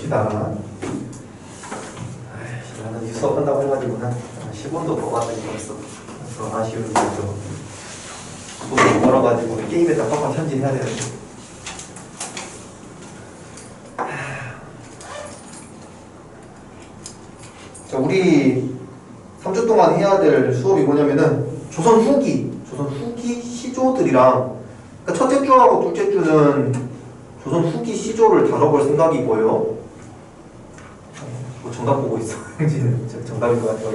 봅시다. 나는 이 수업한다고 해가지고 한 10원도 더 받으니까 벌써 아쉬운 게 좀 돈을 벌어가지고 게임에다 빡빡 현질해야 되는데. 자, 우리 3주 동안 해야 될 수업이 뭐냐면은 조선 후기 시조들이랑, 그러니까 첫째 주하고 둘째 주는 조선 후기 시조를 다뤄볼 생각이고요. 뭐 정답 보고 있어. 정답인 것 같아요.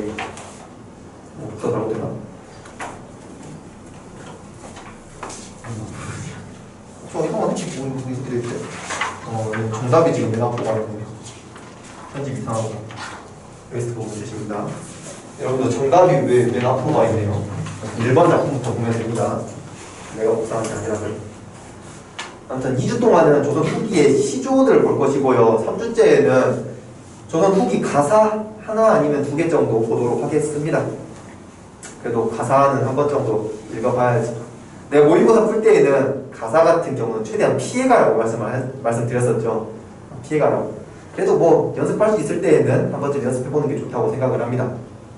뭐부터 잘못되나? 저 이거 어떻게 보여드릴 때? 정답이 지금 맨 앞으로 가는군요. 편집 이상하고. 웨스트 보고 계십니다. 여러분들 정답이 왜 맨 앞으로 가 있네요. 1번 작품부터 보면 됩니다. 내가 복사한 게 아니라서. 아무튼 2주 동안은 조선 후기의 시조들을 볼 것이고요. 3주째에는 조선 후기 가사 하나 아니면 2개 정도 보도록 하겠습니다. 그래도 가사는 한 번 정도 읽어봐야지. 내가 모의고사 풀 때에는 가사 같은 경우는 최대한 피해가라고 말씀드렸었죠. 피해가라고. 그래도 뭐 연습할 수 있을 때에는 한 번쯤 연습해보는 게 좋다고 생각을 합니다.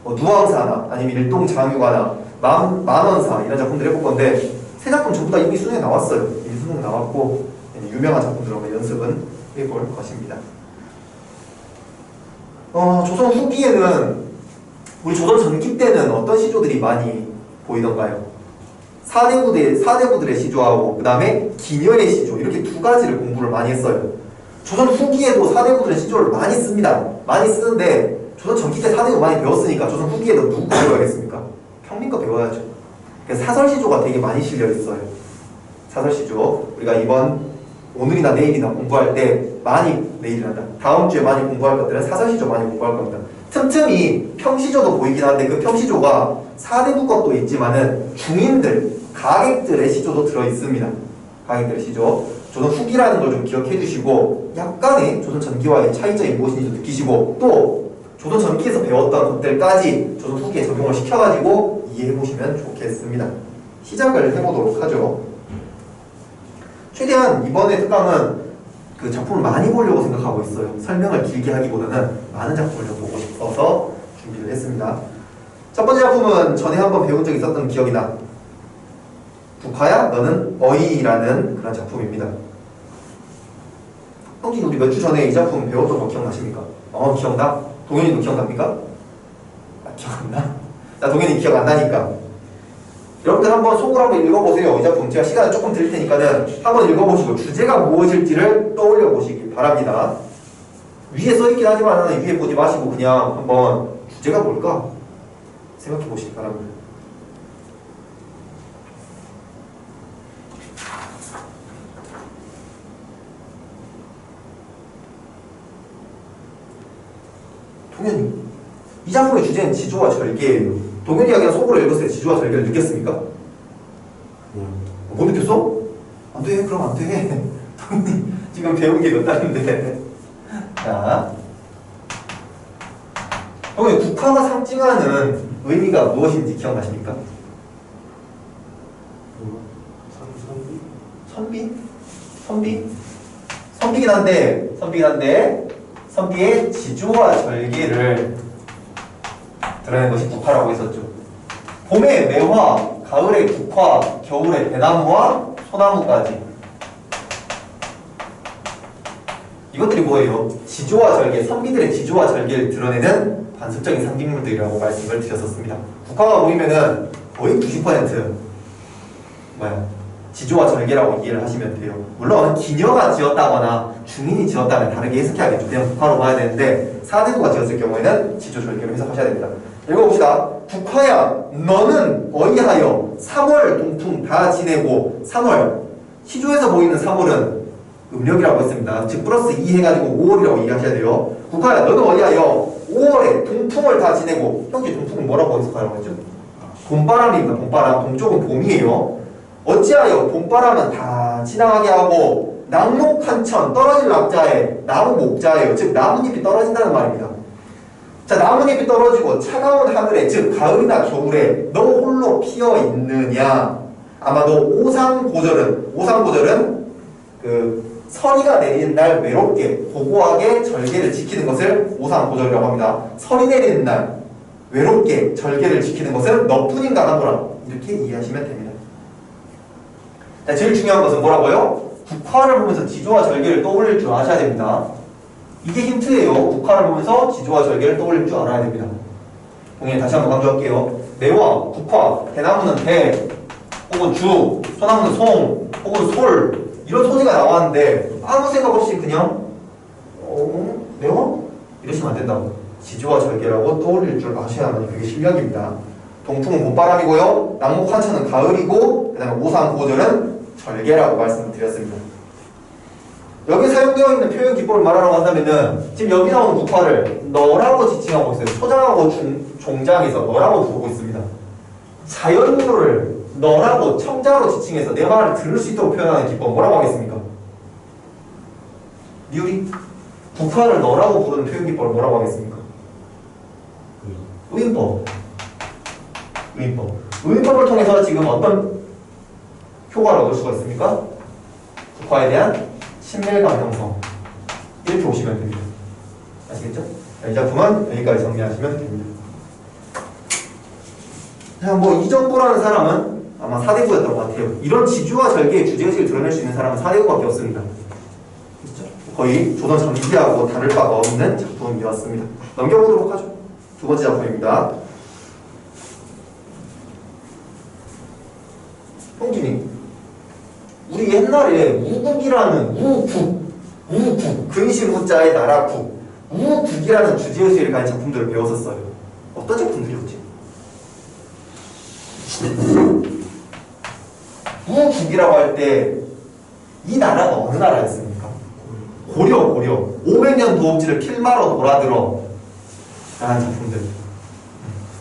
뭐 누왕사나 아니면 일동장유가나 만원사 이런 작품들 해볼 건데 세 작품 전부 다 이미 수능에 나왔어요. 이미 수능 나왔고 유명한 작품들로 연습은 해볼 것입니다. 조선 후기에는 우리 조선 전기 때는 어떤 시조들이 많이 보이던가요? 사대부들의 시조하고 그 다음에 기녀의 시조, 이렇게 두 가지를 공부를 많이 했어요. 조선 후기에도 사대부들의 시조를 많이 씁니다. 많이 쓰는데 조선 전기 때 사대부 많이 배웠으니까 조선 후기에도 누구 배워야겠습니까? 평민 거 배워야죠. 그래서 사설시조가 되게 많이 실려 있어요. 사설시조 우리가 오늘이나 내일이나 공부할 때 내일이란다. 다음 주에 많이 공부할 것들은 사설시조 많이 공부할 겁니다. 틈틈이 평시조도 보이긴 한데 그 평시조가 사대부 것도 있지만은 중인들, 가객들의 시조도 들어있습니다. 가객들의 시조. 조선 후기라는 걸 좀 기억해 주시고 약간의 조선 전기와의 차이점이 무엇인지 느끼시고 또 조선 전기에서 배웠던 것들까지 조선 후기에 적용을 시켜가지고 이해해 보시면 좋겠습니다. 시작을 해보도록 하죠. 최대한 이번에 특강은 그 작품을 많이 보려고 생각하고 있어요. 설명을 길게 하기보다는 많은 작품을 좀 보고 싶어서 준비를 했습니다. 첫 번째 작품은 전에 한번 배운 적이 있었던 기억이 나. 국화야 너는 어이라는 그런 작품입니다. 형님 우리 몇 주 전에 이 작품 배웠던 거 기억나십니까? 기억나? 동현이도 기억납니까? 기억 안 나? 나 동현이 기억 안 나니까 여러분들 한번 속으로 한번 읽어보세요. 이 작품 제가 시간을 조금 드릴 테니까는 한번 읽어보시고 주제가 무엇일지를 떠올려 보시기 바랍니다. 위에 써있긴 하지만 위에 보지 마시고 그냥 한번 주제가 뭘까 생각해 보시기 바랍니다. 동현이 이 작품의 주제는 지조와 절개예요. 동현이가 그냥 속으로 읽었을 때 지조와 절개를 느꼈습니까? 못 느꼈어? 안 돼. 그럼 안 돼. 동현이 지금 배운 게 몇 달인데. 자, 동현이 국화가 상징하는 의미가 무엇인지 기억나십니까? 선비긴 한데 선비의 지조와 절개를 드러낸 것이 국화라고 했었죠. 봄에 매화, 가을에 국화, 겨울에 대나무와 소나무까지. 이것들이 뭐예요? 지조와 절개, 선비들의 지조와 절개를 드러내는 관습적인 상징물들이라고 말씀을 드렸었습니다. 국화가 보이면은 거의 90% 지조와 절개라고 이해를 하시면 돼요. 물론 기녀가 지었다거나 중인이 지었다면 다르게 해석해야겠죠. 그냥 국화로 봐야 되는데 사대부가 지었을 경우에는 지조 절개로 해석하셔야 됩니다. 읽어봅시다. 국화야 너는 어이하여 3월 동풍 다 지내고 3월 시조에서 보이는 3월은 음력이라고 했습니다. 즉 플러스 2 해가지고 5월이라고 이해하셔야 돼요. 국화야 너는 어이하여 5월에 동풍을 다 지내고 형제 동풍은 뭐라고 해석하라고 했죠? 봄바람입니다. 봄바람. 동쪽은 봄이에요. 어찌하여 봄바람은 다 지나가게 하고 낙목한천 떨어질 낙자에 나무 목자예요. 즉 나뭇잎이 떨어진다는 말입니다. 자, 나뭇잎이 떨어지고 차가운 하늘에 즉 가을이나 겨울에 너 홀로 피어 있느냐. 아마도 오상고절은 그 서리가 내리는 날 외롭게 고고하게 절개를 지키는 것을 오상고절이라고 합니다. 서리 내리는 날 외롭게 절개를 지키는 것은 너뿐인가 하노라. 이렇게 이해하시면 됩니다. 자, 제일 중요한 것은 뭐라고요? 국화를 보면서 지조와 절개를 떠올릴 줄 아셔야 됩니다. 이게 힌트예요. 국화를 보면서 지조와 절개를 떠올릴 줄 알아야 됩니다. 동일 다시 한번 강조할게요. 매와 국화, 대나무는 대, 혹은 주, 소나무는 송, 혹은 솔 이런 소리가 나왔는데 아무 생각 없이 그냥 매워? 이러시면 안 된다고. 지조와 절개라고 떠올릴 줄 아셔야만 그게 실력입니다. 동풍은 봄바람이고요. 낙목 환천은 가을이고 그 다음에 오상고절은 절개라고 말씀을 드렸습니다. 여기 사용되어 있는 표현 기법을 말하라고 한다면은 지금 여기 나오는 국화를 너라고 지칭하고 있어요. 초장하고 종장에서 너라고 부르고 있습니다. 자연으로를 너라고 청자로 지칭해서 내 말을 들을 수 있도록 표현하는 기법 뭐라고 하겠습니까? 리우리? 국화를 너라고 부르는 표현 기법을 뭐라고 하겠습니까? 의인법. 의인법. 의인법을 통해서 지금 어떤 효과를 얻을 수가 있습니까? 국화에 대한 친밀감 형성. 이렇게 보시면 됩니다. 아시겠죠? 이 작품은 여기까지 정리하시면 됩니다. 자, 뭐 이정보라는 사람은 아마 사대부였던 것 같아요. 이런 지주와 절개의 주제의식을 드러낼 수 있는 사람은 사대부밖에 없습니다. 그렇죠? 거의 조선 전기하고 다를 바가 없는 작품이었습니다. 넘겨보도록 하죠. 두 번째 작품입니다. 형준이, 우리 옛날에 우국이라는 우국, 근실 우자의 나라국, 우국이라는 주제의식을 가진 작품들을 배웠었어요. 어떤 작품들이었지? 우국이라고 할 때 이 나라가 어느 나라였습니까? 고려. 500년 도읍지를 필마로 돌아들어 라는 작품들.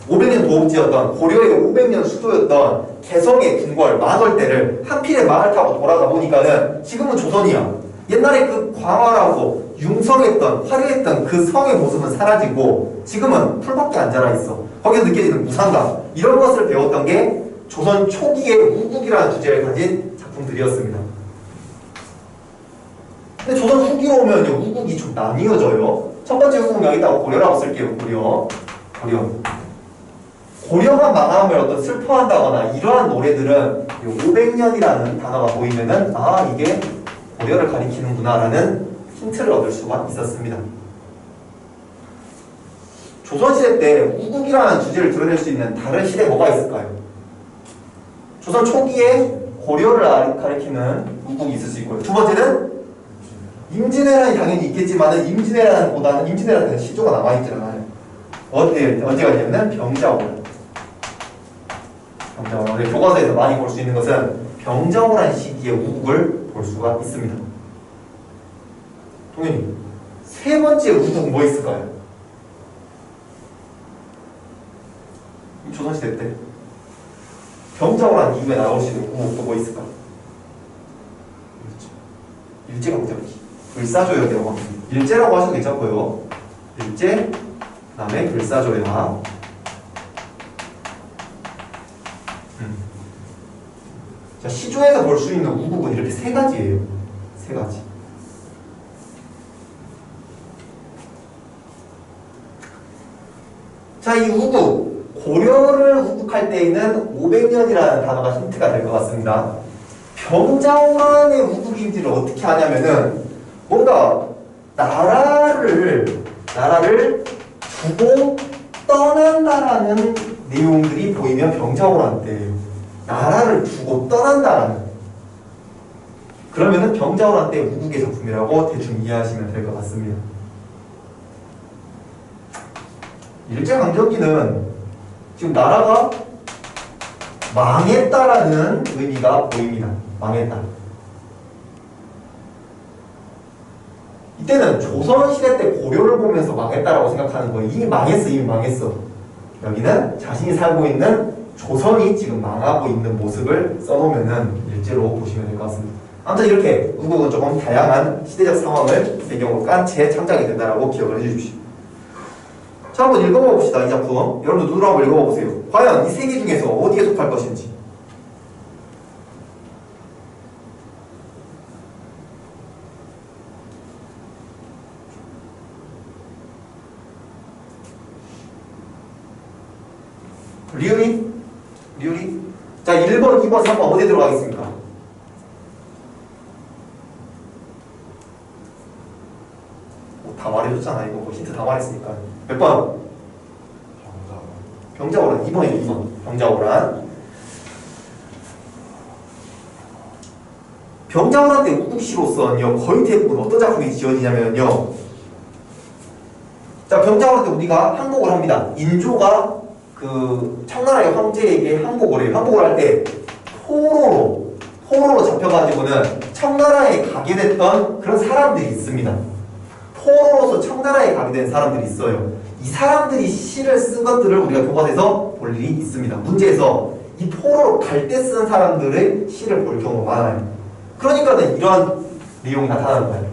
500년 도읍지였던 고려의 500년 수도였던 개성의 궁궐 만월대를 한 필의 말을 타고 돌아가 보니까는 지금은 조선이야. 옛날에 그 광활하고 융성했던 화려했던 그 성의 모습은 사라지고 지금은 풀밖에 안 자라있어. 거기서 느껴지는 무상감, 이런 것을 배웠던 게 조선 초기의 우국이라는 주제를 가진 작품들이었습니다. 근데 조선 후기로 오면 우국이 좀 나뉘어져요. 첫 번째 우국은 여기다가 고려라고 쓸게요. 고려가 망함을 어떤 슬퍼한다거나 이러한 노래들은 500년이라는 단어가 보이면은 아, 이게 고려를 가리키는구나 라는 힌트를 얻을 수가 있었습니다. 조선시대 때 우국이라는 주제를 드러낼 수 있는 다른 시대 뭐가 있을까요? 조선 초기에 고려를 가리키는 우국이 있을 수 있고요. 두 번째는 임진왜란이 당연히 있겠지만은 임진왜란은 시조가 남아있지 않아요. 언제가 되냐면 병자호란. 우리 교과서에서 많이 볼 수 있는 것은 병자호란 시기의 우국을 볼 수가 있습니다. 동현이, 세 번째 우국은 뭐 있을까요? 조선시대 때 병자호란 이후에 나올 수 있는 우국도 뭐 있을까? 일제강점기, 불사조약이라고 합니다. 일제라고 하셔도 괜찮고요. 일제, 그 다음에 불사조약. 자, 시조에서 볼 수 있는 우국은 이렇게 세 가지예요. 세 가지. 자, 이 우국, 고려를 우국할 때에는 500년이라는 단어가 힌트가 될 것 같습니다. 병자호란의 우국인지를 어떻게 하냐면은 뭔가 나라를 두고 떠난다라는 내용들이 보이면 병자호란 때예요. 나라를 두고 떠난다라는. 그러면은 병자호란 때 우국의 작품이라고 대충 이해하시면 될 것 같습니다. 일제강점기는 지금 나라가 망했다라는 의미가 보입니다. 망했다. 이때는 조선시대 때 고려를 보면서 망했다라고 생각하는 거예요. 이미 망했어. 여기는 자신이 살고 있는 조선이 지금 망하고 있는 모습을 써놓으면은 일제로 보시면 될 것 같습니다. 아무튼 이렇게 우국은 조금 다양한 시대적 상황을 배경으로 깐 채 창작이 된다라고 기억을 해주십시오. 자, 한번 읽어봐 봅시다. 이 작품. 여러분도 눈으로 한번 읽어봐 보세요. 과연 이 세 개 중에서 어디에 속할 것인지. 리을이? 리을이? 자, 1번, 2번, 3번 어디 들어가겠습니까? 다 말해줬잖아. 이거 뭐 힌트 다 말했으니까. 몇 번? 병자호란. 2번이죠. 2번. 병자호란. 병자호란 때 우국시로서는요 거의 대부분 어떤 작품이 지어지냐면요, 자, 병자호란 때 우리가 항복을 합니다. 인조가 그 청나라의 황제에게 항복을 해요. 항복을 할 때 포로로 잡혀가지고는 청나라에 가게 됐던 그런 사람들이 있습니다. 포로로서 청나라에 가게 된 사람들이 있어요. 이 사람들이 시를 쓴 것들을 우리가 교과서에서 볼 일이 있습니다. 문제에서 이 포로로 갈 때 쓴 사람들의 시를 볼 경우가 많아요. 그러니까는 이러한 내용이 나타나는 거예요.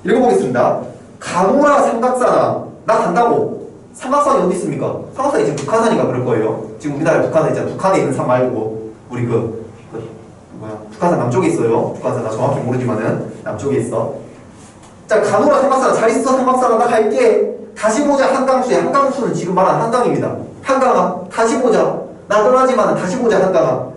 읽어보겠습니다. 가노라 삼각산아, 나 간다고. 삼각산이 어디 있습니까? 삼각산이 지금 북한산이가 그럴 거예요. 지금 우리나라 북한산 있잖아. 북한에 있는 산 말고 우리 북한산 남쪽에 있어요. 북한산 나 정확히 모르지만은 남쪽에 있어. 자, 가노라 삼각산아, 잘 있어 삼각산아, 나 갈게. 다시 보자 한강수에. 한강수는 지금 말한 한강입니다. 한강아, 다시 보자. 나 떠나지만은 다시 보자 한강아.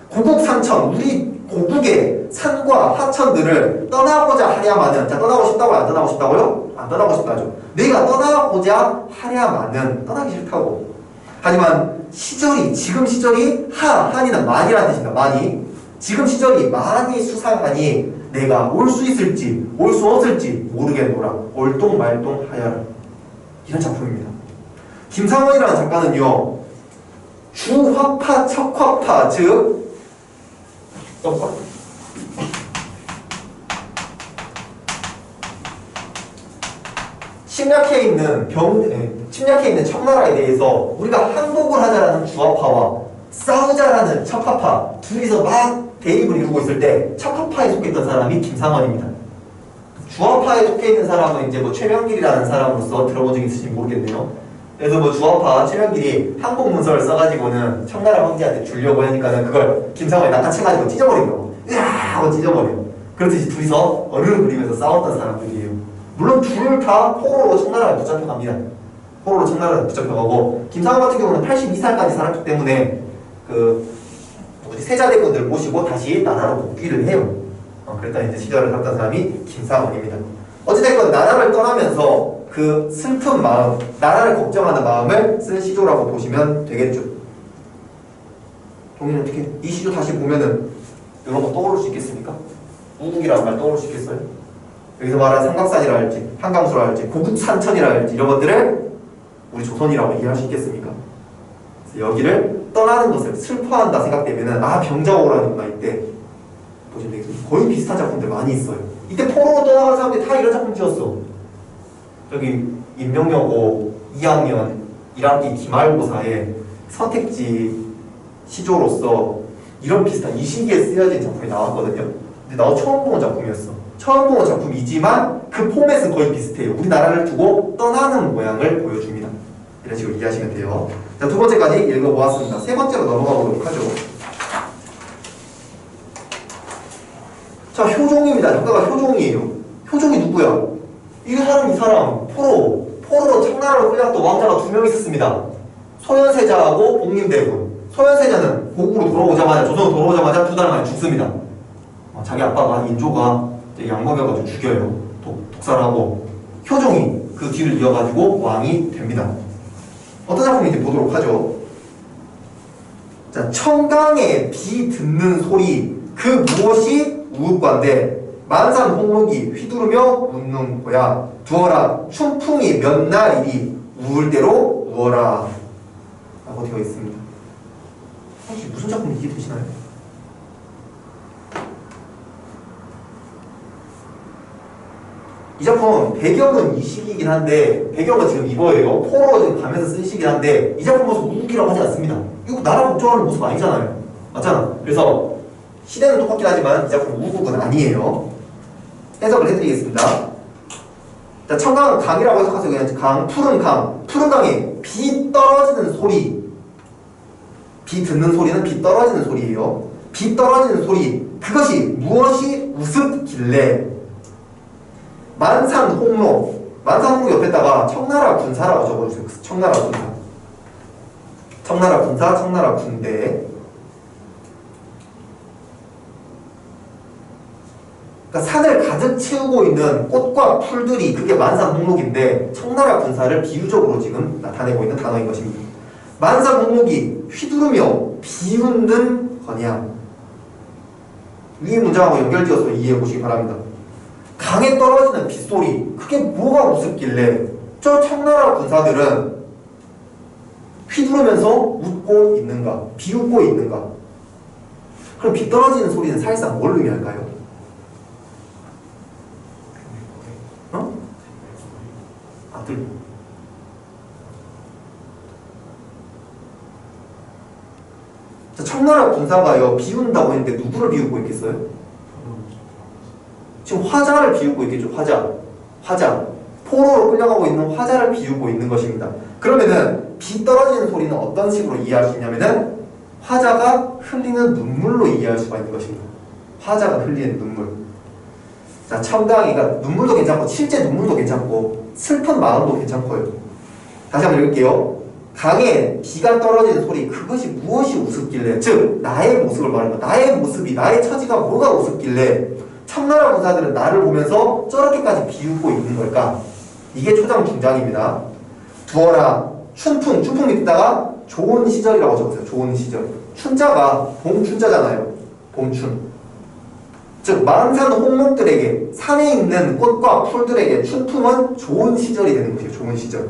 고국산천, 우리 고국의 산과 하천들을 떠나고자 하랴마는, 자, 떠나고 싶다고요? 안 떠나고 싶다고요? 안 떠나고 싶다죠. 내가 떠나고자 하랴마는, 떠나기 싫다고. 하지만 시절이, 지금 시절이 한이는 많이라는 뜻입니다. 많이. 지금 시절이 많이 수상하니 내가 올 수 있을지 올 수 없을지 모르겠노라. 올똥말똥 하여라. 이런 작품입니다. 김상원이라는 작가는요, 주화파, 척화파, 즉 침략해 있는 청나라에 대해서 우리가 항복을 하자라는 주화파와 싸우자라는 척화파, 둘이서 막 대립을 이루고 있을 때 척화파에 속했던 사람이 김상원입니다. 주화파에 속해 있는 사람은 이제 뭐 최명길이라는 사람으로서 들어본 적이 있으신지 모르겠네요. 그래서 뭐 주화파 최명길이 항복 문서를 써가지고는 청나라 황제한테 주려고 하니까는 그걸 김상원이 낚아채가지고 찢어버린다고. 으아! 하고 찢어버려요. 그렇듯이 둘이서 얼음을 그리면서 싸웠던 사람들이에요. 물론 둘 다 포로로 청나라에 붙잡혀갑니다. 포로로 청나라에 붙잡혀가고, 김상원 같은 경우는 82살까지 살았기 때문에 세자대군들 모시고 다시 나라로 복귀를 해요. 그랬더니 이제 시절을 살던 사람이 김상원입니다. 어찌됐건 나라를 떠나면서 그 슬픈 마음, 나라를 걱정하는 마음을 쓴 시조라고 보시면 되겠죠. 동인 어떻게 이 시조 다시 보면은 이런 거 떠오를 수 있겠습니까? 우국이라는 말 떠오를 수 있겠어요? 여기서 말하는 삼각산이라 할지, 한강수라 할지, 고국산천이라 할지 이런 것들을 우리 조선이라고 이해할 수 있겠습니까? 그래서 여기를 떠나는 것을 슬퍼한다 생각되면은 병자호란이구나. 이때 보시면 되겠습니다. 거의 비슷한 작품들 많이 있어요. 이때 포로로 떠나간 사람들이 다 이런 작품 지었어. 저기 임명여고 2학년 1학기 기말고사에 선택지 시조로서 이런 비슷한 이 시기에 쓰여진 작품이 나왔거든요. 근데 나도 처음 보는 작품이었어. 처음 보는 작품이지만 그 포맷은 거의 비슷해요. 우리나라를 두고 떠나는 모양을 보여줍니다. 이런 식으로 이해하시면 돼요. 자, 두 번째까지 읽어보았습니다. 세 번째로 넘어가 보도록 하죠. 자, 효종입니다. 작가가 효종이에요. 효종이 누구야? 이 사람 포로로 청나라로 끌려갔던 왕자가 2명 있었습니다. 소현세자하고 복림대군. 소현세자는 고국으로 돌아오자마자, 조선으로 돌아오자마자 2달 만에 죽습니다. 자기 아빠가 인조가 양먹여가지고 죽여요. 독살하고. 효종이 그 뒤를 이어가지고 왕이 됩니다. 어떤 작품인지 보도록 하죠. 자, 청강의 비 듣는 소리, 그 무엇이 우읍관데 만산 홍록이 휘두르며 웃는 거야. 두어라 춘풍이 몇 날이리 우을 대로 우어라 라고 되어 있습니다. 혹시 무슨 작품인지 이해되시나요? 이 작품 배경은 이 시기이긴 한데, 배경은 지금 이거예요. 포로로 지금 가면서 쓴 시기긴 한데, 이 작품 모습 우국이라고 하지 않습니다. 이거 나라 걱정하는 모습 아니잖아요. 맞잖아. 그래서 시대는 똑같긴 하지만 이 작품 우국은 아니에요. 해석을 해드리겠습니다. 자, 청강은 강이라고 해석하세요. 그냥 강, 푸른 강. 푸른 강에 비 떨어지는 소리. 비 듣는 소리는 비 떨어지는 소리예요. 비 떨어지는 소리. 그것이 무엇이 우습길래. 만산 홍록. 만산 홍록 옆에다가 청나라 군사라고 적어주세요. 청나라 군사. 청나라 군사, 청나라 군대. 그러니까 산을 가득 채우고 있는 꽃과 풀들이 그게 만산홍록인데 청나라 군사를 비유적으로 지금 나타내고 있는 단어인 것입니다. 만산홍록이 휘두르며 비웃는 거냐. 위 문장하고 연결지어서 이해해 보시기 바랍니다. 강에 떨어지는 빗소리, 그게 뭐가 우습길래 저 청나라 군사들은 휘두르면서 웃고 있는가, 비웃고 있는가? 그럼 비 떨어지는 소리는 사실상 뭘 의미할까요? 청나라 군사가요 비운다고 했는데 누구를 비우고 있겠어요? 지금 화자를 비우고 있겠죠. 화자 포로로 끌려가고 있는 화자를 비우고 있는 것입니다. 그러면은 비 떨어지는 소리는 어떤 식으로 이해할 수 있냐면은 화자가 흘리는 눈물로 이해할 수가 있는 것입니다. 화자가 흘리는 눈물. 자, 청강이가 눈물도 괜찮고 실제 눈물도 괜찮고 슬픈 마음도 괜찮고요. 다시 한번 읽을게요. 강에 비가 떨어지는 소리, 그것이 무엇이 우습길래, 즉 나의 모습을 말하는 거, 나의 모습이, 나의 처지가 뭐가 우습길래 청나라 군사들은 나를 보면서 저렇게까지 비웃고 있는 걸까? 이게 초장 중장입니다. 두어라 춘풍 밑에다가 좋은 시절이라고 적었어요. 좋은 시절. 춘자가 봄춘자잖아요. 봄춘. 즉 만산 홍목들에게 산에 있는 꽃과 풀들에게 춘풍은 좋은 시절이 되는 것이에요. 좋은 시절.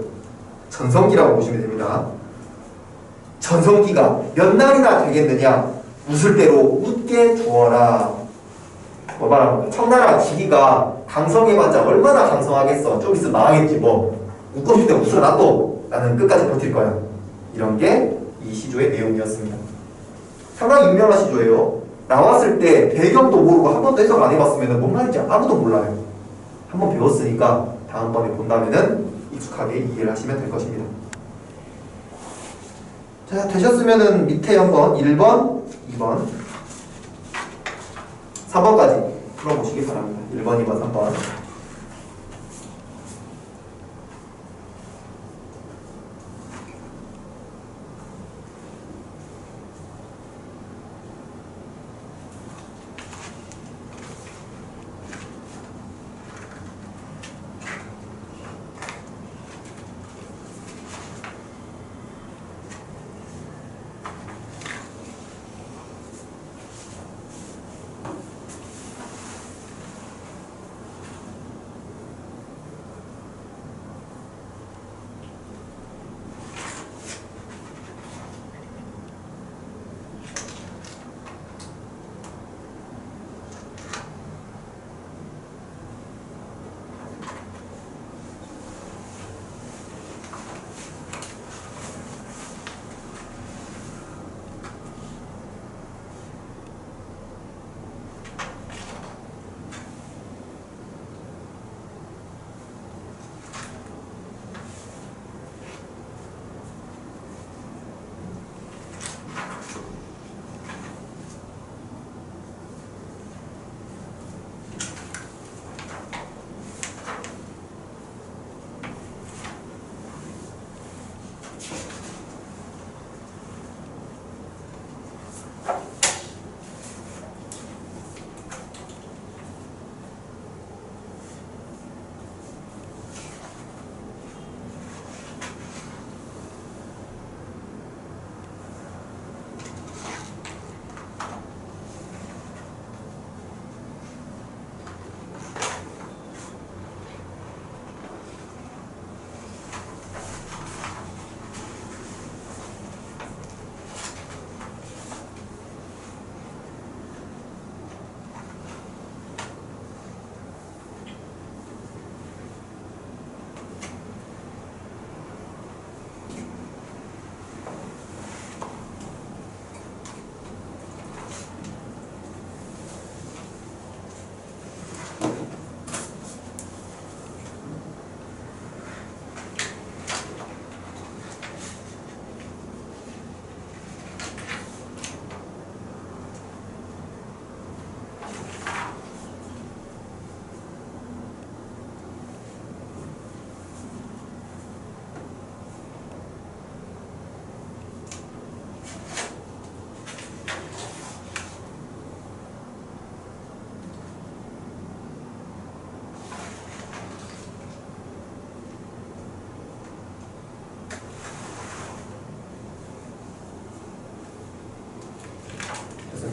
전성기라고 보시면 됩니다. 전성기가 몇 날이나 되겠느냐? 웃을 대로 웃게 두어라. 뭐 말하는 청나라 지기가 강성해봤자 얼마나 강성하겠어. 좀 있으면 망하겠지 뭐. 웃고 싶을 때 웃어라 또. 나는 끝까지 버틸 거야. 이런 게 이 시조의 내용이었습니다. 상당히 유명한 시조예요. 나왔을 때 배경도 모르고 한 번도 해석 안 해봤으면 뭔 말인지 아무도 몰라요. 한 번 배웠으니까 다음번에 본다면은 익숙하게 이해를 하시면 될 것입니다. 자, 되셨으면은 밑에 한번 1번, 2번, 3번까지 풀어보시기 바랍니다. 1번, 2번, 3번.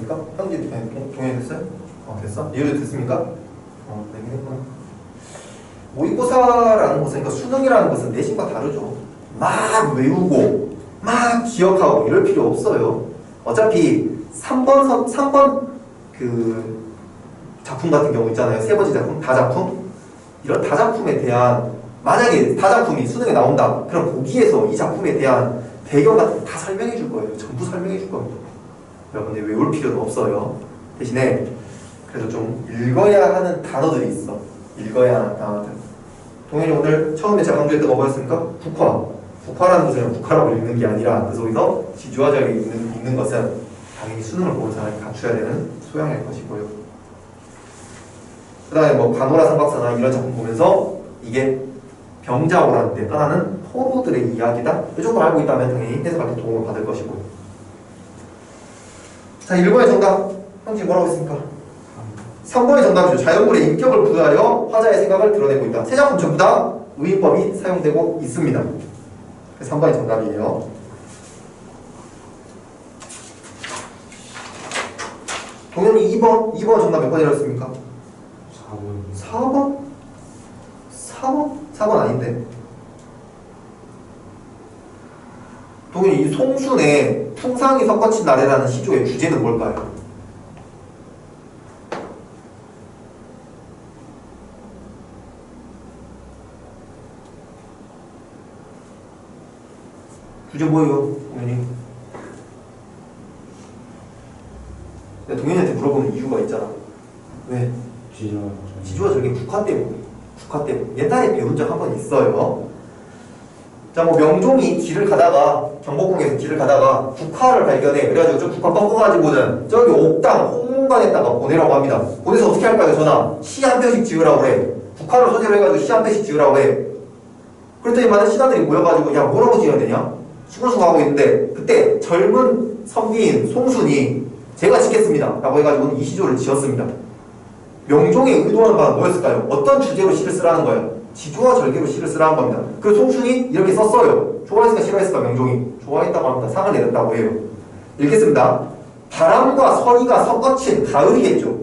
됐습니까? 형제 동의 됐어요? 됐어? 이해도 됐습니까? 되긴 했구나. 모의고사라는 것은, 그러니까 수능이라는 것은 내신과 다르죠. 막 외우고 막 기억하고 이럴 필요 없어요. 어차피 3번 그 작품 같은 경우 있잖아요. 세 번째 작품, 다작품. 이런 다작품에 대한, 만약에 다작품이 수능에 나온다. 그럼 거기에서 이 작품에 대한 배경 같은 거 다 설명해 줄 거예요. 전부 설명해 줄 겁니다. 여러분들 외울 필요도 없어요. 대신에 그래도 좀 읽어야 하는 단어들이 있어. 읽어야 하는 단어들. 동현이 오늘 처음에 제가 강조했던 거 뭐였습니까? 국화. 국화라는 것은 국화라고 읽는 게 아니라 그 속에서 지주화절이 읽는 것은 당연히 수능을 보는 사람이 갖춰야 되는 소양일 것이고요. 그 다음에 뭐 가노라 삼박사나 이런 작품 보면서 이게 병자호라는 데 떠나는 포로들의 이야기다. 이 정도 알고 있다면 당연히 해석할 때 도움을 받을 것이고요. 자, 1번의 정답. 형지 뭐라고 했습니까? 3번의 정답이죠. 자연물의 인격을 부여하여 화자의 생각을 드러내고 있다. 세 작품 전부 다 의인법이 사용되고 있습니다. 3번이 정답이에요. 동현이 2번 정답 몇 번이었습니까? 4번? 4번 아닌데. 동현이 이 송순의 풍상이 섞어친 나래라는 시조의 주제는 뭘까요? 주제 뭐예요, 동현이? 내가 동현이한테 물어보는 이유가 있잖아. 왜? 지주와 절개 국화 때문에. 옛날에 배운 적 한 번 있어요. 자, 뭐 명종이 길을 가다가, 경복궁에서 길을 가다가 국화를 발견해. 그래가지고 저 국화 꺾어가지고는 저기 옥당 홍문관에다가 보내라고 합니다. 보내서 어떻게 할까요, 전화? 시 한 편씩 지으라고 그래. 국화를 소재로 해가지고 시 한 편씩 지으라고 해. 그랬더니 많은 신하들이 모여가지고 야, 뭐라고 지어야 되냐? 수고하고 있는데, 그때 젊은 선비인 송순이 제가 짓겠습니다 라고 해가지고 이 시조를 지었습니다. 명종이 의도하는 바는 뭐였을까요? 어떤 주제로 시를 쓰라는 거예요? 지주와 절개로 시를 쓰라는 겁니다. 그래서 송순이 이렇게 썼어요. 좋아했을까 싫어했을까? 명종이 좋아했다고 합니다. 상을 내렸다고 해요. 읽겠습니다. 바람과 서리가 섞어친 가을이겠죠.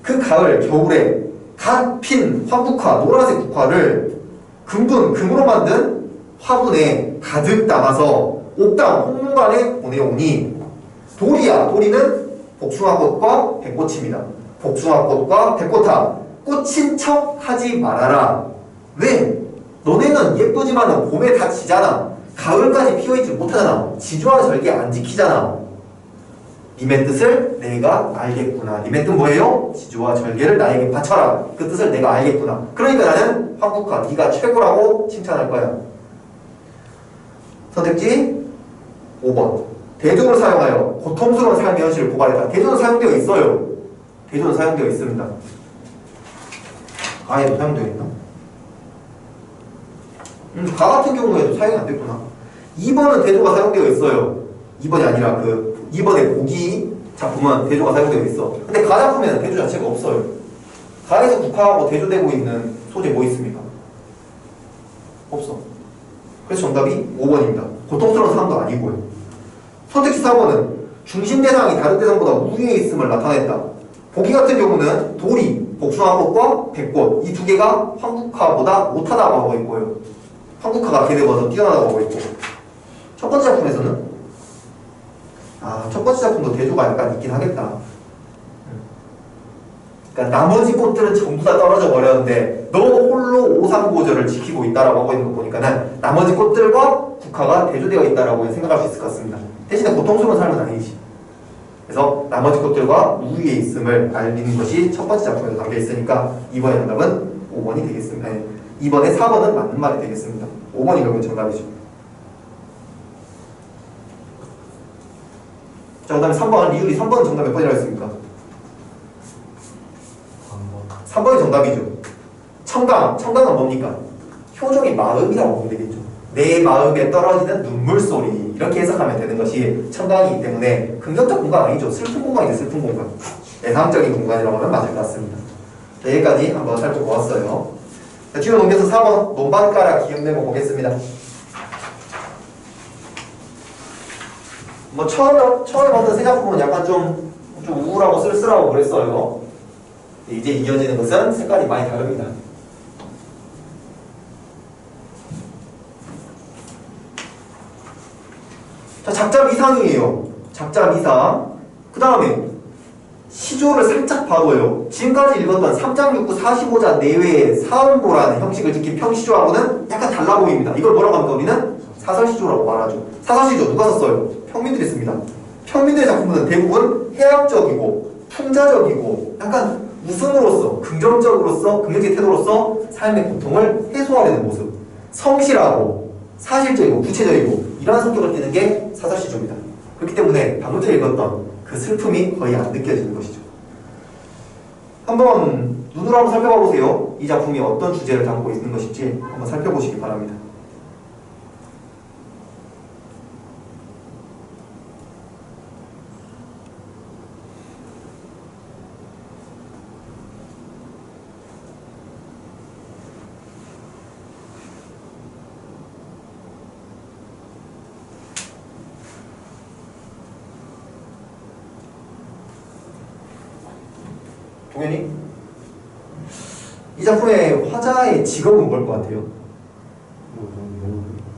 그 가을 겨울에 갓 핀 황국화, 노란색 국화를 금으로 만든 화분에 가득 담아서 옥당 홍문관에 보내오니, 도리는 복숭아꽃과 백꽃입니다. 복숭아꽃과 백꽃아, 꽃인 척 하지 말아라. 왜? 너네는 예쁘지만은 봄에 다 지잖아. 가을까지 피어있지 못하잖아. 지주와 절개 안 지키잖아. 님의 뜻을 내가 알겠구나. 님의 뜻 뭐예요? 지주와 절개를 나에게 바쳐라. 그 뜻을 내가 알겠구나. 그러니까 나는 황국화, 네가 최고라고 칭찬할 거야. 선택지 5번. 대조를 사용하여 고통스러운 삶의 현실을 고발했다. 대조는 사용되어 있어요. 대조는 사용되어 있습니다. 가에도 사용되어 있나? 가 같은 경우에도 사용이 안 됐구나. 2번은 대조가 사용되어 있어요. 2번이 아니라 2번의 보기 작품은 대조가 사용되어 있어. 근데 가 작품에는 대조 자체가 없어요. 가에서 국화하고 대조되고 있는 소재 뭐 있습니까? 없어. 그래서 정답이 5번입니다. 고통스러운 삶도 아니고요. 선택지 4번은 중심 대상이 다른 대상보다 우위에 있음을 나타냈다. 보기 같은 경우는 도리, 복숭아꽃과 백꽃, 이 두 개가 황국화보다 못하다고 하고 있고요. 황국화가 걔네보다 더 뛰어나다고 하고 있고, 첫 번째 작품에서는 첫 번째 작품도 대조가 약간 있긴 하겠다. 그러니까 나머지 꽃들은 전부 다 떨어져 버렸는데 너 홀로 오삼고절을 지키고 있다라고 하고 있는 거 보니까는 나머지 꽃들과 국화가 대조되어 있다라고 생각할 수 있을 것 같습니다. 대신에 고통스러운 삶은 아니지. 그래서 나머지 꽃들과 우위에 있음을 알리는 것이 첫 번째 작품에도 담겨 있으니까 2번의 정답은 5번이 되겠습니다. 2번에 4번은 맞는 말이 되겠습니다. 5번이 결국은 정답이죠. 자, 그 다음에 3번, 리율이 3번 정답 몇 번이라고 했습니까? 3번이 정답이죠. 청강은 뭡니까? 표정이 마음이라고 보면 되겠죠. 내 마음에 떨어지는 눈물소리, 이렇게 해석하면 되는 것이 청강이기 때문에 긍정적 공간 아니죠. 슬픈 공간이죠. 슬픈 공간. 예상적인 공간이라고 하면 맞을 것 같습니다. 자, 여기까지 한번 살펴보았어요. 자, 뒤로 넘겨서 4번 논반가라 기억내고 보겠습니다. 뭐 처음에 봤던 세 작품은 약간 좀 좀 우울하고 쓸쓸하고 그랬어요. 이제 이어지는 것은 색깔이 많이 다릅니다. 자, 작잡 이상이에요. 작잡 이상. 그 다음에 시조를 살짝 봐도요. 지금까지 읽었던 3장 6구 45자 내외의 사음보라는 형식을 지킨 평시조하고는 약간 달라 보입니다. 이걸 뭐라고 합니까? 우리는 사설시조라고 말하죠. 사설시조 누가 썼어요? 평민들이 씁니다. 평민들의 작품은 대부분 해학적이고 풍자적이고 약간 웃음으로써 긍정적인 태도로서 삶의 고통을 해소하려는 모습, 성실하고 사실적이고 구체적이고 이러한 성격을 띠는 게 사설시조입니다. 그렇기 때문에 방금 전에 읽었던 그 슬픔이 거의 안 느껴지는 것이죠. 한번 눈으로 한번 살펴봐 보세요. 이 작품이 어떤 주제를 담고 있는 것인지 한번 살펴보시기 바랍니다. 동현이? 이 작품의 화자의 직업은 뭘 것 같아요?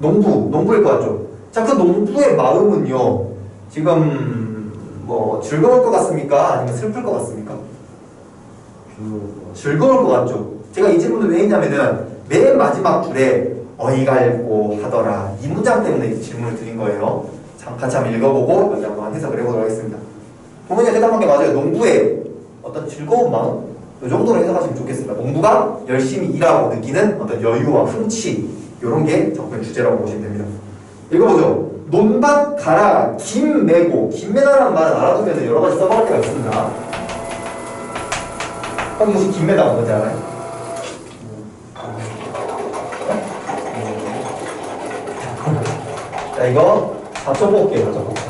농부일 것 같죠? 자, 그 농부의 마음은요, 지금 뭐 즐거울 것 같습니까? 아니면 슬플 것 같습니까? 즐거울 것 같죠? 제가 이 질문을 왜 했냐면은 맨 마지막 줄에 어이갈고 하더라 이 문장 때문에 이 질문을 드린 거예요. 같이 한번 읽어보고 여기 한번 해석을 해보도록 하겠습니다. 동현이가 대답한 게 맞아요. 농부의 어떤 즐거운 마음? 이 정도로 해석하시면 좋겠습니다. 농부가 열심히 일하고 느끼는 어떤 여유와 흥치 이런 게 작품의 주제라고 보시면 됩니다. 읽어보죠. 논밭 가라 김 메고 김 메다라는 말은 알아두면 여러 가지 써먹을 때가 있습니다. 형님 혹시 김 메다가 뭔지 알아요? 자, 이거 잡초뽑기예요. 잡초뽑기.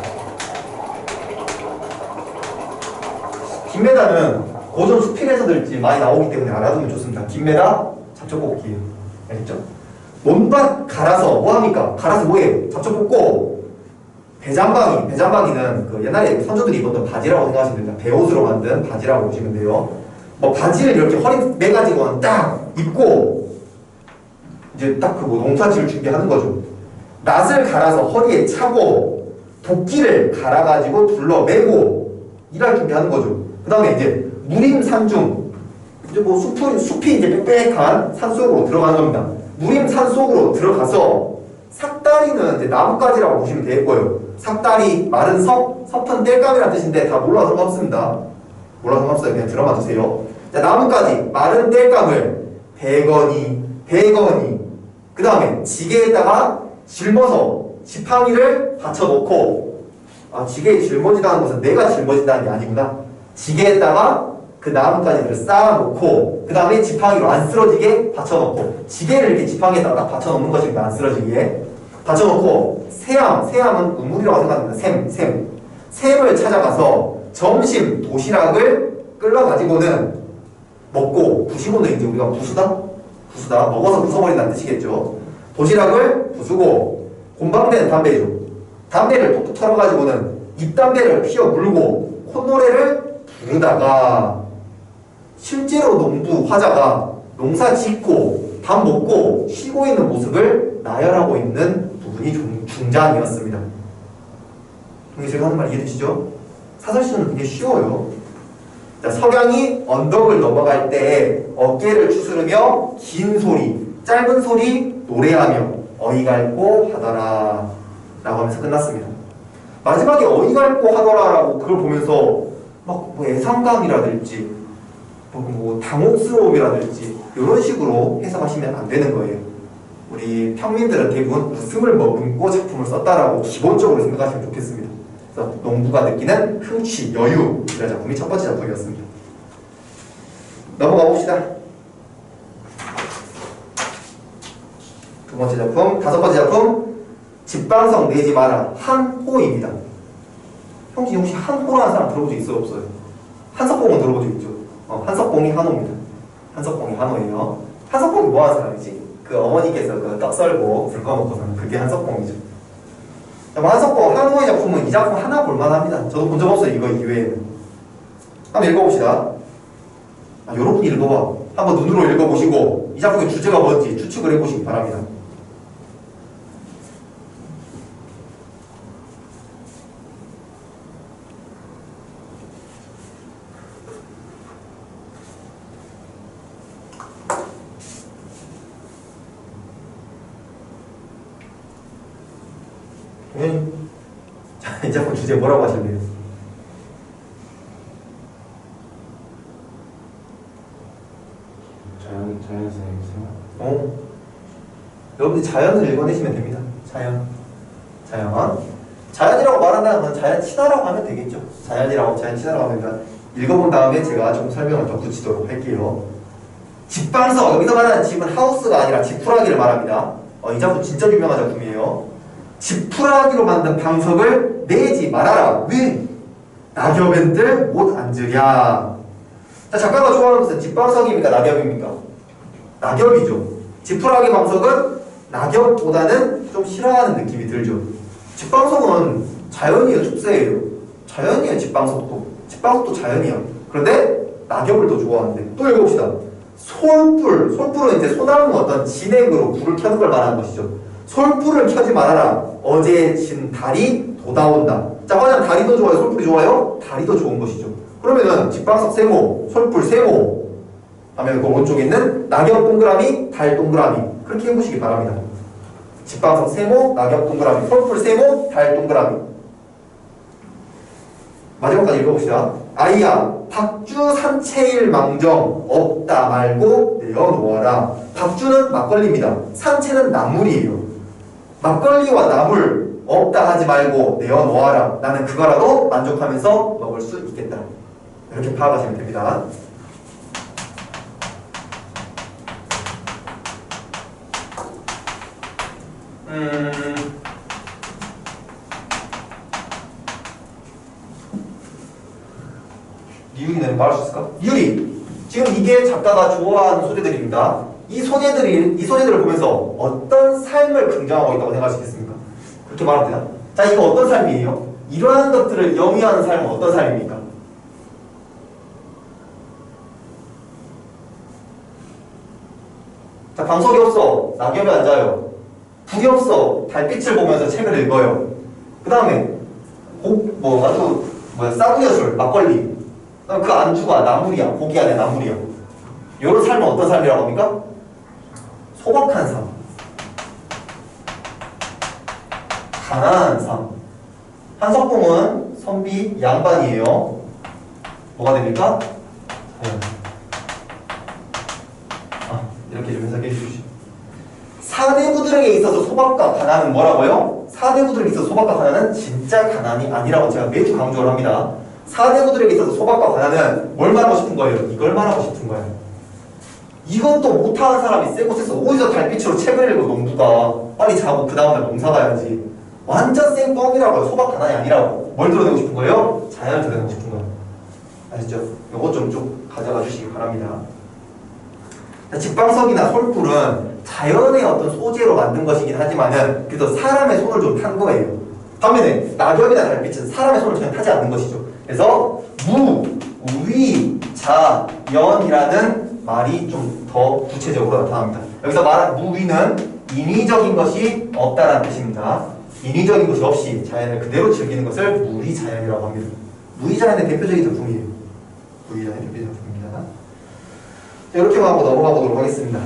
김메다는 고전 수필에서들지 많이 나오기 때문에 알아두면 좋습니다. 김메다 잡초뽑기예요. 알겠죠? 논밭 갈아서 뭐합니까? 갈아서 뭐해? 잡초뽑고 배장방이는 그 옛날에 선조들이 입었던 바지라고 생각하시면 됩니다. 배옷으로 만든 바지라고 보시면 돼요. 뭐 바지를 이렇게 허리 매가지고는 딱 입고 이제 딱 그 뭐 농사지을 준비하는 거죠. 낫을 갈아서 허리에 차고 도끼를 갈아가지고 둘러 매고 일할 준비하는 거죠. 그 다음에 이제 무림산중 이제 뭐 숲이 이제 빽빽한 산속으로 들어가는 겁니다. 무림산속으로 들어가서 삭다리는 이제 나뭇가지라고 보시면 되겠고요. 삭다리, 마른 섭은 땔감이라는 뜻인데 다 몰라도 상관없습니다. 몰라도 상관없어요. 그냥 들어봐 주세요. 자, 나뭇가지, 마른 땔감을 배건이 그 다음에 지게에다가 짊어서 지팡이를 받쳐놓고 지게에 짊어진다는 것은 내가 짊어진다는 게 아니구나. 지게에다가 그 나뭇가지를 쌓아놓고 그 다음에 지팡이로 안 쓰러지게 받쳐놓고 지게를 이렇게 지팡이에다가 딱 받쳐놓는 것입니다. 안 쓰러지게 받쳐놓고 새암은 우물이라고 생각합니다. 샘을 찾아가서 점심 도시락을 끌어가지고는 먹고 부시고는 이제 우리가 부수다 먹어서 부숴버린다는 뜻이겠죠. 도시락을 부수고 곰방대는 담배죠. 담배를 톡톡 털어가지고는 잎담배를 피워 물고 콧노래를 부르다가 실제로 농부 화자가 농사 짓고 밥 먹고 쉬고 있는 모습을 나열하고 있는 부분이 중장이었습니다. 제가 하는 말 이해되시죠? 사설시는 굉장히 쉬워요. 자, 석양이 언덕을 넘어갈 때 어깨를 추스르며 긴 소리, 짧은 소리 노래하며 어이갈고 하더라 라고 하면서 끝났습니다. 마지막에 어이갈고 하더라 라고 그걸 보면서 막 뭐 애상감이라든지 뭐 당혹스러움이라든지 이런 식으로 해석하시면 안 되는 거예요. 우리 평민들은 대부분 웃음을 머금고 작품을 썼다라고 기본적으로 생각하시면 좋겠습니다. 그래서 농부가 느끼는 흥취, 여유 이런 작품이 첫 번째 작품이었습니다. 넘어가 봅시다. 두 번째 작품, 다섯 번째 작품 집방성 내지 마라 한호입니다. 형님 혹시 한호라는 사람 들어본 적 있어요? 없어요? 한석봉은 들어본 적 있죠? 한석봉이 한호입니다. 한석봉이 한호예요. 한석봉이 뭐 하는 사람이지? 그 어머니께서 그 떡 썰고 불 꺼놓고서는 그게 한석봉이죠. 한석봉, 한호의 작품은 이 작품 하나 볼만합니다. 저도 본 적 없어요. 이거 이외에는. 한번 읽어봅시다. 여러분이 읽어봐. 한번 눈으로 읽어보시고 이 작품의 주제가 뭔지 추측을 해보시기 바랍니다. 자, 이 작품 주제 뭐라고 하실래요? 자연스러운 생활. 여러분들 자연을 읽어내시면 됩니다. 자연이라고 말한다는 건 자연치다라고 하면 되겠죠. 자연치다라고 하면 됩니다. 읽어본 다음에 제가 좀 설명을 더 붙이도록 할게요. 집방석, 여기서 말하는 집은 하우스가 아니라 지푸라기를 말합니다. 이 작품 진짜 유명한 작품이에요. 지푸라기로 만든 방석을 내지 말아라. 왜? 낙엽엔들 못 앉으랴. 자, 작가가 좋아하는 것은 집방석입니까? 낙엽입니까? 낙엽이죠. 지푸라기 방석은 낙엽보다는 좀 싫어하는 느낌이 들죠. 집방석은 자연이에요, 촉새예요. 자연이에요, 집방석도 자연이에요. 그런데 낙엽을 더 좋아하는데. 또 읽어봅시다. 솔불은 이제 소나무 어떤 진액으로 불을 켜는 걸 말하는 것이죠. 솔불을 켜지 말아라. 어제 진 달이 돋아온다. 자, 과연 달이 더 좋아요? 솔불이 좋아요? 달이 더 좋은 것이죠. 그러면은 집방석 세모, 솔불 세모 하면 그 오른쪽에 있는 낙엽 동그라미, 달 동그라미 그렇게 해보시기 바랍니다. 집방석 세모, 낙엽 동그라미, 솔불 세모, 달 동그라미. 마지막까지 읽어봅시다. 아이야, 박주 산채일 망정 없다 말고 내어놓아라. 박주는 막걸리입니다. 산채는 나물이에요. 막걸리와 나물 없다 하지 말고 내어놓아라. 나는 그거라도 만족하면서 먹을 수 있겠다. 이렇게 파악하시면 됩니다. 유리는 말할 수 있을까? 유리! 지금 이게 작가가 좋아하는 소재들입니다. 이 소재들을 보면서 어떤 삶을 긍정하고 있다고 생각할 수 있겠습니까? 그렇게 말하면 되나? 자, 이거 어떤 삶이에요? 이러한 것들을 영위하는 삶은 어떤 삶입니까? 자, 방석이 없어. 낙엽에 앉아요. 불이 없어. 달빛을 보면서 책을 읽어요. 그 다음에 싸구려술, 막걸리. 그 안주가 나물이야. 고기 안에 나물이야. 이런 삶은 어떤 삶이라고 합니까? 소박한 삶. 가난한 삶. 한석봉은 선비 양반이에요. 뭐가 됩니까? 이렇게 좀 해석해 주십시오. 사대부들에게 있어서 소박과 가난은 뭐라고요? 사대부들에게 있어서 소박과 가난은 진짜 가난이 아니라고 제가 매주 강조를 합니다. 사대부들에게 있어서 소박과 가난은 뭘 말하고 싶은 거예요? 이걸 말하고 싶은 거예요. 이것도 못하는 사람이 세 곳에서 어디서 달빛으로 책을 읽고 농부가 빨리 자고 그 다음날 농사 가야지. 완전 생 뻥이라고요. 소박 가난이 아니라고. 뭘 드러내고 싶은 거예요? 자연을 드러내고 싶은 거예요. 아시죠? 요거 좀 가져가 주시기 바랍니다. 집방석이나 솔불은 자연의 어떤 소재로 만든 것이긴 하지만은 그래도 사람의 손을 좀 탄 거예요. 반면에 낙엽이나 달빛은 사람의 손을 전혀 타지 않는 것이죠. 그래서 무, 위, 자, 연이라는 말이 좀 더 구체적으로 나타납니다. 여기서 말한 무위는 인위적인 것이 없다는 뜻입니다. 인위적인 것이 없이 자연을 그대로 즐기는 것을 무위자연이라고 합니다. 무위자연의 대표적인 작품이에요. 무위자연의 대표적인 작품입니다. 이렇게 하고 넘어가 보도록 하겠습니다.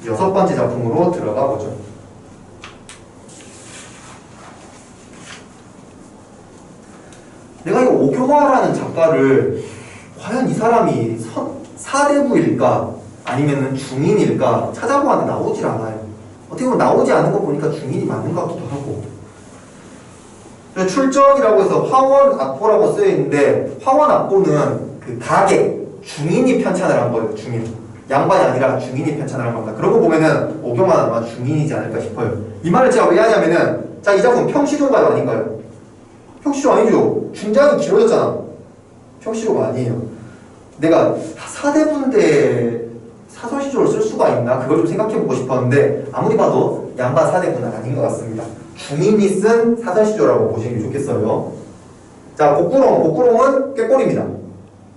6번째 작품으로 들어가 보죠. 내가 이 오교화라는 작가를 과연 이 사람이 사대부일까 아니면 중인일까 찾아보았는데 나오질 않아요. 어떻게 보면 나오지 않는 거 보니까 중인이 맞는 것 같기도 하고. 출전이라고 해서 화원악보라고 쓰여있는데 화원악보는 그 가객, 중인이 편찬을 한 거예요. 중인. 양반이 아니라 중인이 편찬을 한 겁니다. 그런 거 보면은 오교만 아마 중인이지 않을까 싶어요. 이 말을 제가 왜 하냐면은 자, 이 작품 평시조가요 아닌가요? 평시조 아니죠. 중장이 길어졌잖아. 평시조가 아니에요. 내가 사대부인데 사설시조를 쓸 수가 있나? 그걸 좀 생각해보고 싶었는데 아무리 봐도 양반 사대부는 아닌 것 같습니다. 중인이 쓴 사설시조라고 보시는 게 좋겠어요. 자, 복구롱은 꾀꼬리입니다.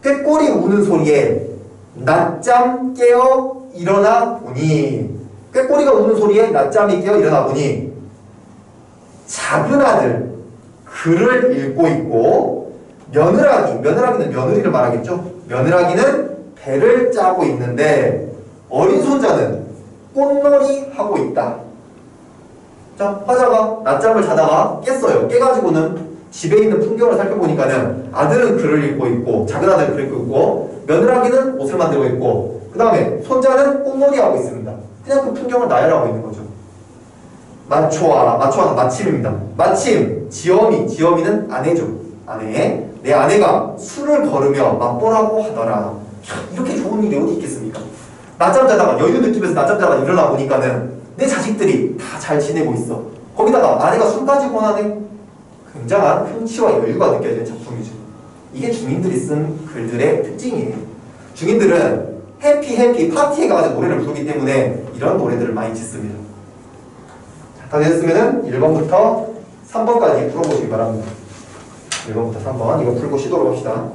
꾀꼬리 우는 소리에 낮잠 깨어 일어나 보니, 꾀꼬리가 우는 소리에 낮잠이 깨어 일어나 보니 작은 아들 글을 읽고 있고 며느라기는 며느리를 말하겠죠. 며느라기는 배를 짜고 있는데 어린 손자는 꽃놀이 하고 있다. 자, 화자가 낮잠을 자다가 깼어요. 깨가지고는 집에 있는 풍경을 살펴보니까는 아들은 글을 읽고 있고 작은 아들은 글을 읽고 있고 며느라기는 옷을 만들고 있고 그 다음에 손자는 꽃놀이 하고 있습니다. 그냥 그 풍경을 나열하고 있는 거죠. 마초는 마침입니다. 마침 지엄이는 아내죠. 아내. 내 아내가 술을 거르며 맛보라고 하더라. 이렇게 좋은 일이 어디 있겠습니까? 낮잠 자다가 여유 느끼면서 낮잠 자다가 일어나 보니까는 내 자식들이 다 잘 지내고 있어. 거기다가 아내가 술까지 권하네. 굉장한 흥취와 여유가 느껴지는 작품이죠. 이게 중인들이 쓴 글들의 특징이에요. 중인들은 해피 파티에 가가지고 노래를 부르기 때문에 이런 노래들을 많이 짓습니다. 자, 다 되셨으면은 1번부터 3번까지 풀어보시기 바랍니다. 1번부터 3번 이거 풀고 쉬도록 합시다.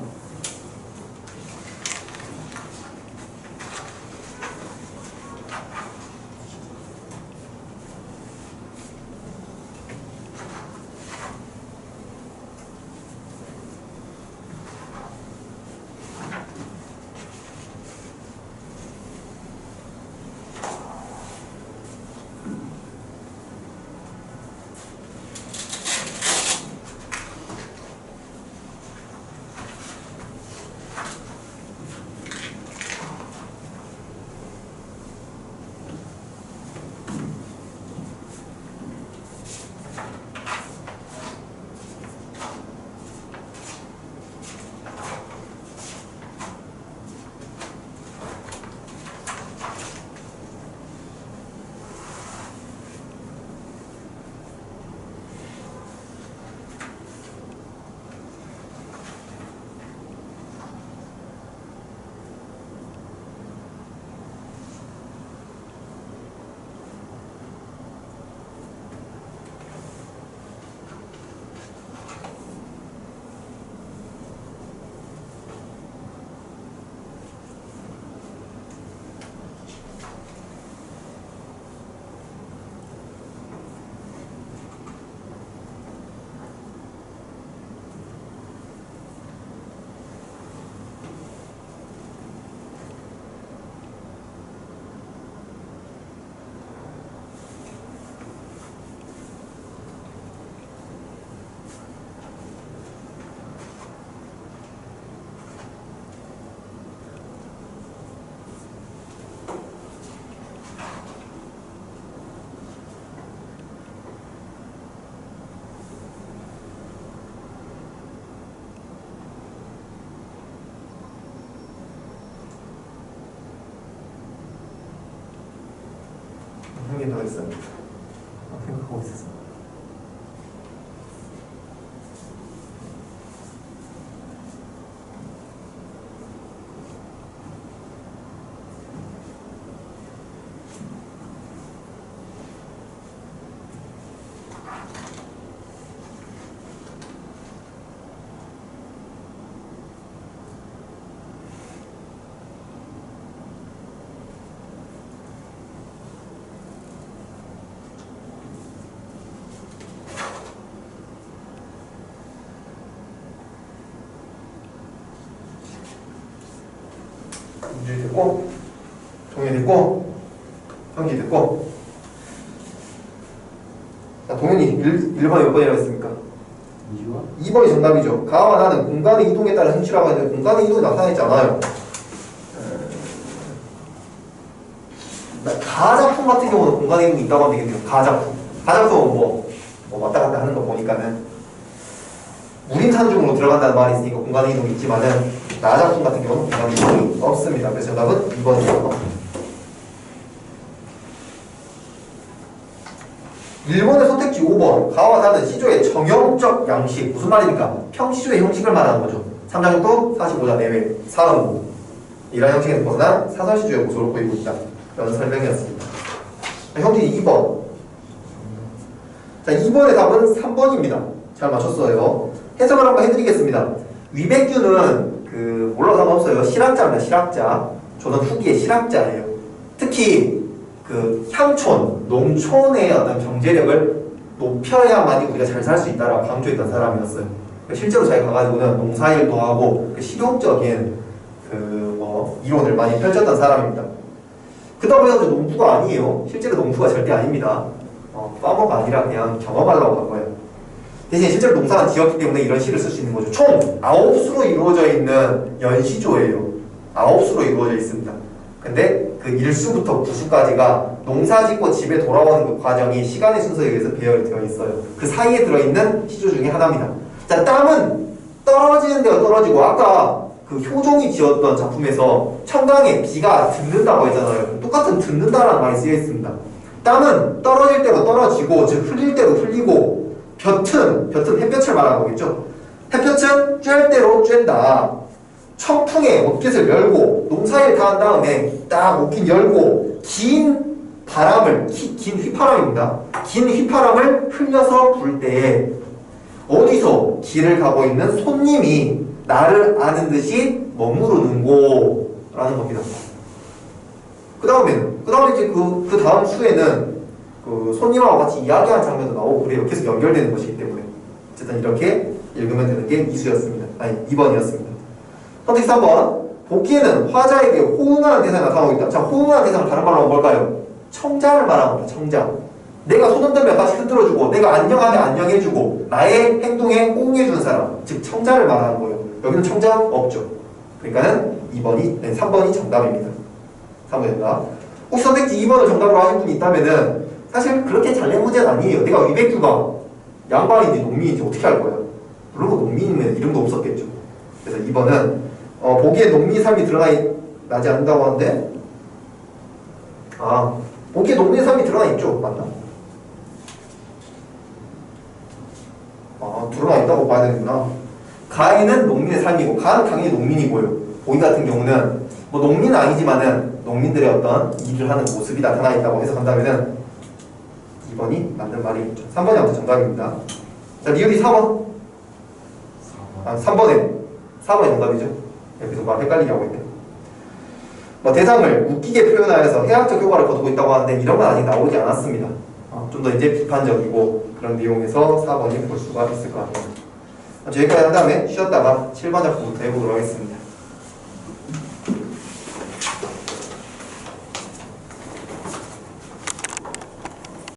한 개 더 있어요. 생각하고 있었어. 문제 됐고, 동의 됐고, 형기 됐고. 자, 동현이 1번이 몇 번이라고 했습니까? 2번이 정답이죠. 가와 나는 공간의 이동에 따라 행치라고 했는데 공간의 이동이 나타나지 않아요. 가작품 같은 경우는 공간의 이동이 있다고 하면 되겠네요. 가작품은 뭐 왔다 갔다 하는 거 보니까는 무림산중으로 들어간다는 말이 있으니까 공간의 이동이 있지만은 나작품 같은 경우는 공간의 이동이 없습니다. 그래서 정답은 2번이에요. 1번의 선택지 5번. 가와 나는 시조의 정형적 양식. 무슨 말입니까? 평시조의 형식을 말하는 거죠. 3장도 45자 내외. 사음구. 이런 형식에서 벗어난 사설시조의 모습을 보이고 있다. 이런 설명이었습니다. 형태 2번. 자, 2번의 답은 3번입니다. 잘 맞췄어요. 해석을 한번 해드리겠습니다. 위백규는 몰라도 상관없어요. 실학자입니다. 실학자. 조선 후기의 실학자예요. 특히 향촌, 농촌의 어떤 경제력을 높여야만이 우리가 잘 살 수 있다라고 강조했던 사람이었어요. 실제로 자기가 가가지고는 농사일도 하고 실용적인 이론을 많이 펼쳤던 사람입니다. 그다음에 농부가 아니에요. 실제로 농부가 절대 아닙니다. 파머가 아니라 그냥 경험하려고 한 거예요. 대신 실제로 농사는 지었기 때문에 이런 시를 쓸 수 있는 거죠. 총 9수로 이루어져 있는 연시조예요. 9수로 이루어져 있습니다. 근데 그 1수부터 9수까지가 농사 짓고 집에 돌아오는 그 과정이 시간의 순서에 의해서 배열되어 있어요. 그 사이에 들어있는 시조 중에 하나입니다. 자, 땀은 떨어지는 데가 떨어지고 아까 그 효종이 지었던 작품에서 청강에 비가 듣는다고 했잖아요. 똑같은 듣는다라는 말이 쓰여 있습니다. 땀은 떨어질 때로 떨어지고 즉 흘릴 때로 흘리고 볕은 햇볕을 말하는 거겠죠. 햇볕은 쬐을 대로 쬐다. 청풍에 옷깃을 열고 농사일 다 한 다음에 딱 옷깃 열고 긴 바람을 긴 휘파람입니다. 긴 휘파람을 흘려서 불 때에 어디서 길을 가고 있는 손님이 나를 아는 듯이 머무르는고 라는 겁니다. 그 다음에 이제 그 다음 수에는 손님하고 같이 이야기하는 장면도 나오고 그래요. 계속 연결되는 것이기 때문에 어쨌든 이렇게 읽으면 되는 게 2수였습니다. 아니 2번이었습니다. 선택 3번. 복기에는 화자에게 호응하는 대상이 나타나고 있다. 자, 호응하는 대상은 다른 말로 하면 뭘까요? 청자를 말하는 겁니다. 청자. 내가 손 흔들면 같이 흔들어주고 내가 안녕하면 안녕해주고 나의 행동에 호응해주는 사람, 즉 청자를 말하는 거예요. 여기는 청자 없죠. 그러니까는 3번이 정답입니다. 3번입니다. 혹시 선택지 2번을 정답으로 하신 분이 있다면은 사실 그렇게 잘 낸 문제는 아니에요. 내가 위백규가 양반인지 농민인지 어떻게 알 거야? 물론 농민이면 이름도 없었겠죠. 그래서 2번은 보기에 농민의 삶이 드러나지 않는다고 하는데 보기에 농민의 삶이 드러나 있죠. 맞나? 드러나 있다고 봐야 되는구나. 가에는 농민의 삶이고 가는 당연히 농민이고요. 보기 같은 경우는 뭐 농민은 아니지만은 농민들의 어떤 일을 하는 모습이 나타나 있다고 해석한다면은 2번이 맞는 말이겠죠. 3번이 아무튼 정답입니다. 자, 리을이 4번. 3번이 정답이죠. 여기서 말 헷갈리게 하고 있네. 대상을 웃기게 표현하여서 해학적 효과를 거두고 있다고 하는데 이런 건 아직 나오지 않았습니다. 좀 더 이제 비판적이고 그런 내용에서 4번이 볼 수가 있을 것 같아요. 여기까지 한 다음에 쉬었다가 7번 작품부터 해보도록 하겠습니다.